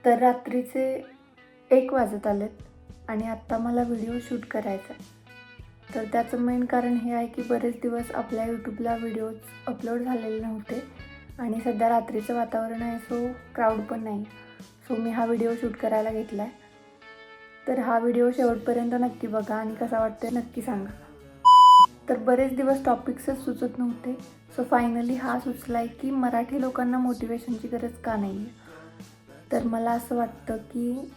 तर रात्रीचे 1 वाजत आलेत आणि आत्ता मला व्हिडिओ शूट करायचा आहे. तर त्याचं मेन कारण हे आहे की बरेच दिवस आपल्या यूट्यूबला व्हिडिओज अपलोड झालेले नव्हते आणि सध्या रात्रीचं वातावरण आहे, सो क्राऊड पण नाही. सो मी हा व्हिडिओ शूट करायला घेतला आहे. तर हा व्हिडिओ शेवटपर्यंत नक्की बघा आणि कसा वाटतोय नक्की सांगा. तर बरेच दिवस टॉपिक्सच सुचत नव्हते, सो फायनली हा सुचला आहे की मराठी लोकांना मोटिवेशनची गरज का नाही आहे. तर मला असं वाटतं की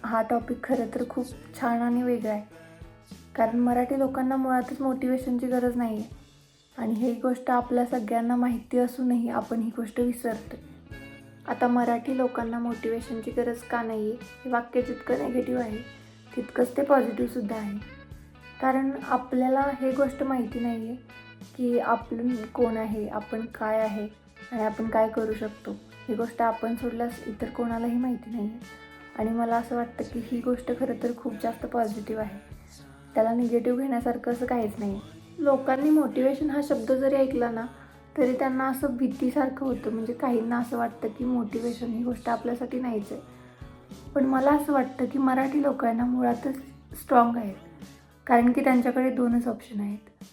हा टॉपिक खरं तर खूप छान आणि वेगळा आहे, कारण मराठी लोकांना मुळातच मोटिवेशनची गरज नाही आहे आणि ही गोष्ट आपल्या सगळ्यांना माहिती असूनही आपण ही गोष्ट विसरतो. आता मराठी लोकांना मोटिवेशनची गरज का नाही आहे हे वाक्य जितकं निगेटिव्ह आहे तितकंच ते पॉझिटिव्हसुद्धा आहे. कारण आपल्याला हे गोष्ट माहिती नाही आहे की आपण कोण आहे, आपण काय आहे आणि आपण काय करू शकतो. ही गोष्ट आपण सोडल्यास इतर कोणालाही माहिती नाही आहे आणि मला असं वाटतं की ही गोष्ट खरं तर खूप जास्त पॉझिटिव्ह आहे. त्याला निगेटिव्ह घेण्यासारखं असं काहीच नाही. लोकांनी मोटिवेशन हा शब्द जरी ऐकला ना तरी त्यांना असं भीतीसारखं होतं. म्हणजे काहींना असं वाटतं की मोटिवेशन ही गोष्ट आपल्यासाठी नाहीच आहे. पण मला असं वाटतं की मराठी लोकांना मुळातच स्ट्रॉंग आहेत, कारण की त्यांच्याकडे 2च ऑप्शन आहेत.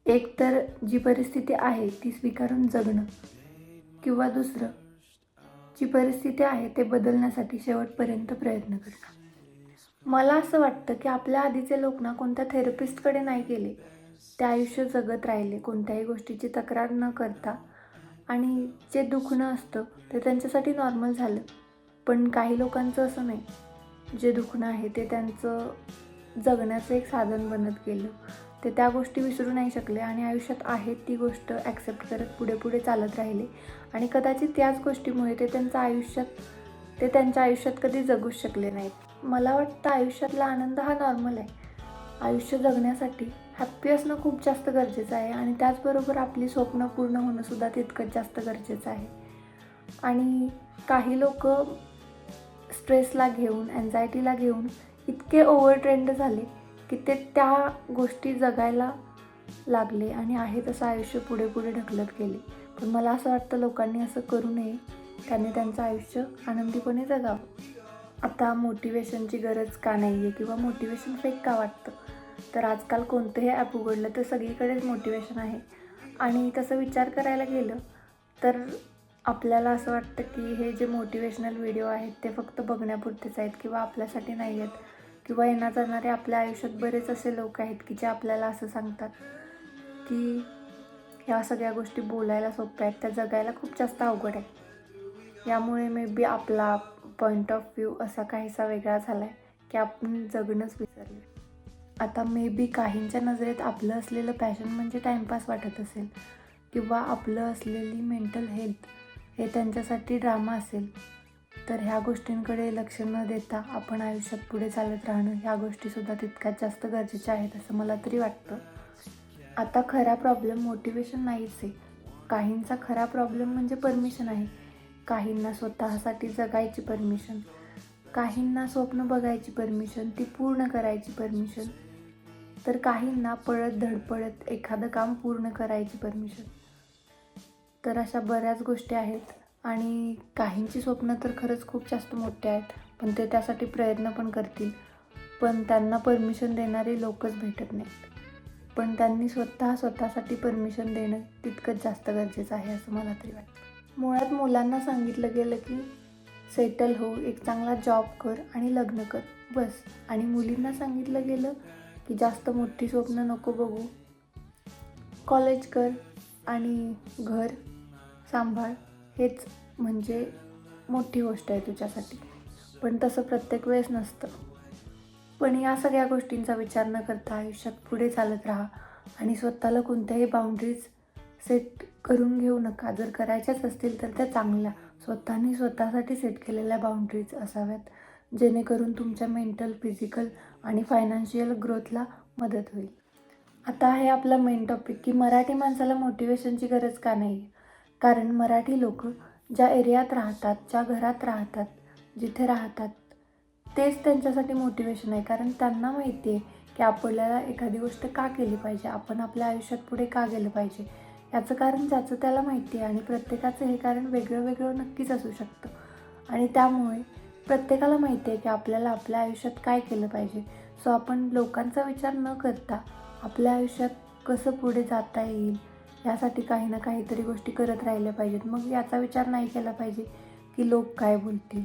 एक तर जी परिस्थिती आहे ती स्वीकारून जगणं, किंवा दुसरं जी परिस्थिती आहे ते बदलण्यासाठी शेवटपर्यंत प्रयत्न करणं. मला असं वाटतं की आपल्या आधीचे लोक ना कोणत्या थेरपिस्टकडे नाही गेले, ते आयुष्य जगत राहिले कोणत्याही गोष्टीची तक्रार न करता, आणि जे दुखणं असतं ते त्यांच्यासाठी नॉर्मल झालं. पण काही लोकांचं असं नाही, जे दुखणं आहे ते त्यांचं जगण्याचं एक साधन बनत गेलं. ते त्या गोष्टी विसरू नाही शकले आणि आयुष्यात आहेत ती गोष्ट ॲक्सेप्ट करत पुढे पुढे चालत राहिले आणि कदाचित त्याच गोष्टीमुळे ते त्यांच्या आयुष्यात कधी जगूच शकले नाहीत. मला वाटतं आयुष्यातला आनंद हा नॉर्मल आहे. आयुष्य जगण्यासाठी हॅप्पी असणं खूप जास्त गरजेचं आहे आणि त्याचबरोबर आपली स्वप्न पूर्ण होणंसुद्धा तितकंच जास्त गरजेचं आहे. आणि काही लोक स्ट्रेसला घेऊन, अँझायटीला घेऊन इतके ओव्हर ट्रेंड झाले की ते त्या गोष्टी जगायला लागले आणि आहे तसं आयुष्य पुढे पुढे ढकलत गेले. पण मला असं वाटतं लोकांनी असं करू नये, त्यांनी त्यांचं आयुष्य आनंदीपणे जगावं. आता मोटिवेशनची गरज का नाही आहे किंवा मोटिवेशन फेक का वाटतं, तर आजकाल कोणतंही ॲप उघडलं तर सगळीकडेच मोटिवेशन आहे. आणि तसं विचार करायला गेलं तर आपल्याला असं वाटतं की हे जे मोटिवेशनल व्हिडिओ आहेत ते फक्त बघण्यापुरतेच आहेत किंवा आपल्यासाठी नाही आहेत, किंवा येणार जाणारे आपल्या आयुष्यात बरेच असे लोक आहेत की जे आपल्याला असं सांगतात की ह्या सगळ्या गोष्टी बोलायला सोप्या आहेत, त्या जगायला खूप जास्त अवघड आहे. यामुळे मे बी आपला पॉईंट ऑफ व्ह्यू असा काहीसा वेगळा झाला आहे की आपण जगणंच विसरले. आता मे बी काहींच्या नजरेत आपलं असलेलं पॅशन म्हणजे टाईमपास वाटत असेल, किंवा आपलं असलेली मेंटल हेल्थ हे त्यांच्यासाठी ड्रामा असेल. तर ह्या गोष्टींकडे लक्ष न देता आपण आयुष्यात पुढे चालत राहणं ह्या गोष्टीसुद्धा तितक्याच जास्त गरजेच्या आहेत असं मला तरी वाटतं. आता खरा प्रॉब्लेम मोटिवेशन नाहीच आहे. काहींचा खरा प्रॉब्लेम म्हणजे परमिशन आहे. काहींना स्वतःसाठी जगायची परमिशन, काहींना स्वप्न बघायची परमिशन, ती पूर्ण करायची परमिशन, तर काहींना पळत धडपडत एखादं काम पूर्ण करायची परमिशन. तर अशा बऱ्याच गोष्टी आहेत आणि काहींची स्वप्न तर खरंच खूप जास्त मोठे आहेत, पण ते त्यासाठी प्रयत्न पण करतील, पण त्यांना परमिशन देणारे लोकच भेटत नाहीत. पण त्यांनी स्वतःसाठी परमिशन देणं तितकंच जास्त गरजेचं आहे असं मला तरी वाटतं. मुळात मुलांना सांगितलं गेलं की सेटल हो, एक चांगला जॉब कर आणि लग्न कर, बस. आणि मुलींना सांगितलं गेलं की जास्त मोठी स्वप्न नको बघू, कॉलेज कर आणि घर सांभाळ, हेच म्हणजे मोठी गोष्ट आहे तुझ्यासाठी. पण तसं प्रत्येक वेळेस नसतं. पण या सगळ्या गोष्टींचा विचार न करता आयुष्यात पुढे चालत राहा आणि स्वतःला कोणत्याही बाउंड्रीज सेट करून घेऊ नका. जर करायच्याच असतील तर त्या चांगल्या स्वतःसाठी सेट केलेल्या बाउंड्रीज असाव्यात, जेणेकरून तुमच्या मेंटल, फिजिकल आणि फायनान्शियल ग्रोथला मदत होईल. आता आहे आपला मेन टॉपिक की मराठी माणसाला मोटिवेशनची गरज का नाही. कारण मराठी लोक ज्या एरियात राहतात, ज्या घरात राहतात, जिथे राहतात, तेच त्यांच्यासाठी मोटिवेशन आहे. कारण त्यांना माहिती आहे की आपल्याला एखादी गोष्ट का केली पाहिजे, आपण आपल्या आयुष्यात पुढे का गेलं पाहिजे. याचं कारण ज्याचं त्याला माहिती आहे आणि प्रत्येकाचं हे कारण वेगळं वेगळं नक्कीच असू शकतं. आणि त्यामुळे प्रत्येकाला माहिती आहे की आपल्याला आपल्या आयुष्यात काय केलं पाहिजे. सो आपण लोकांचा विचार न करता आपल्या आयुष्यात कसं पुढे जाता येईल यासाठी काही ना काहीतरी गोष्टी करत राहिल्या पाहिजेत. मग याचा विचार नाही केला पाहिजे की लोक काय बोलतील.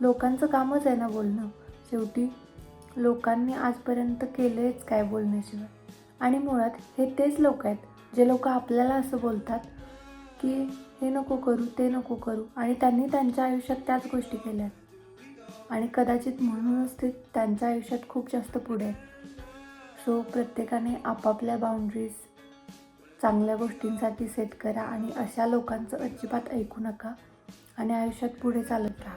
लोकांचं कामच आहे ना बोलणं. शेवटी लोकांनी आजपर्यंत केलंच काय बोलण्याशिवाय. आणि मुळात हे तेच लोक आहेत जे लोक आपल्याला असं बोलतात की हे नको करू, ते नको करू, आणि त्यांनी त्यांच्या आयुष्यात त्याच गोष्टी केल्यात. आणि कदाचित म्हणूनच ते त्यांच्या आयुष्यात खूप जास्त पुढे आहेत. सो प्रत्येकाने आपापल्या बाउंड्रीज चांगल्या गोष्टींसाठी सेट करा आणि अशा लोकांचं अजिबात ऐकू नका आणि आयुष्यात पुढे चालत राहा.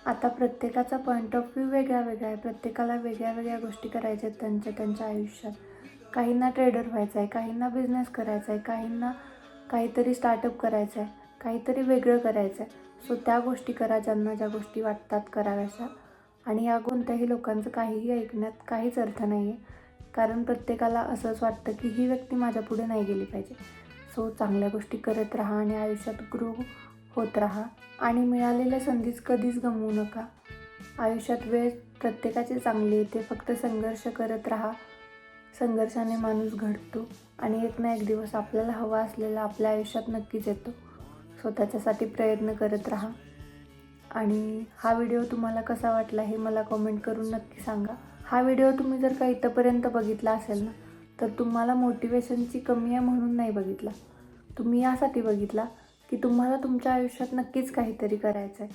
आता प्रत्येकाचा पॉईंट ऑफ व्ह्यू वेगळा वेगळा आहे. प्रत्येकाला वेगळ्या वेगळ्या गोष्टी करायच्या आहेत त्यांच्या आयुष्यात. काहींना ट्रेडर व्हायचं आहे, काहींना बिझनेस करायचा आहे, काहींना काहीतरी स्टार्टअप करायचं आहे, काहीतरी वेगळं करायचं आहे. सो त्या गोष्टी करा ज्यांना ज्या गोष्टी वाटतात कराव्याशा. आणि या कोणत्याही लोकांचं काहीही ऐकण्यात काहीच अर्थ नाही आहे, कारण प्रत्येकाला असंच वाटतं की ही व्यक्ती माझ्या पुढे नाही गेली पाहिजे. सो चांगल्या गोष्टी करत राहा आणि आयुष्यात ग्रो होत राहा आणि मिळालेल्या संधीच कधीच गमवू नका. आयुष्यात वेळ प्रत्येकाची चांगली येते, फक्त संघर्ष करत राहा. संघर्षाने माणूस घडतो आणि एक ना एक दिवस आपल्याला हवा असलेला आपल्या आयुष्यात नक्कीच येतो. सो त्याच्यासाठी प्रयत्न करत राहा. आणि हा व्हिडिओ तुम्हाला कसा वाटला हे मला कमेंट करून नक्की सांगा. हा व्हिडिओ तुम्ही जर का इथंपर्यंत बघितला असेल ना, तर तुम्हाला मोटिवेशनची कमी आहे म्हणून नाही बघितला. तुम्ही यासाठी बघितला की तुम्हाला तुमच्या आयुष्यात नक्कीच काहीतरी करायचं आहे.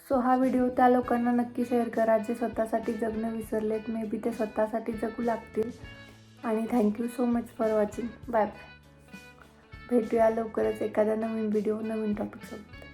सो हा व्हिडिओ त्या लोकांना नक्की शेअर करा जे स्वतःसाठी जगणं विसरलेत. मे बी ते स्वतःसाठी जगू लागतील. आणि thank you so much for watching. Bye bye. भेटूया लवकरच एखाद्या नवीन व्हिडिओ नवीन टॉपिकसोबत.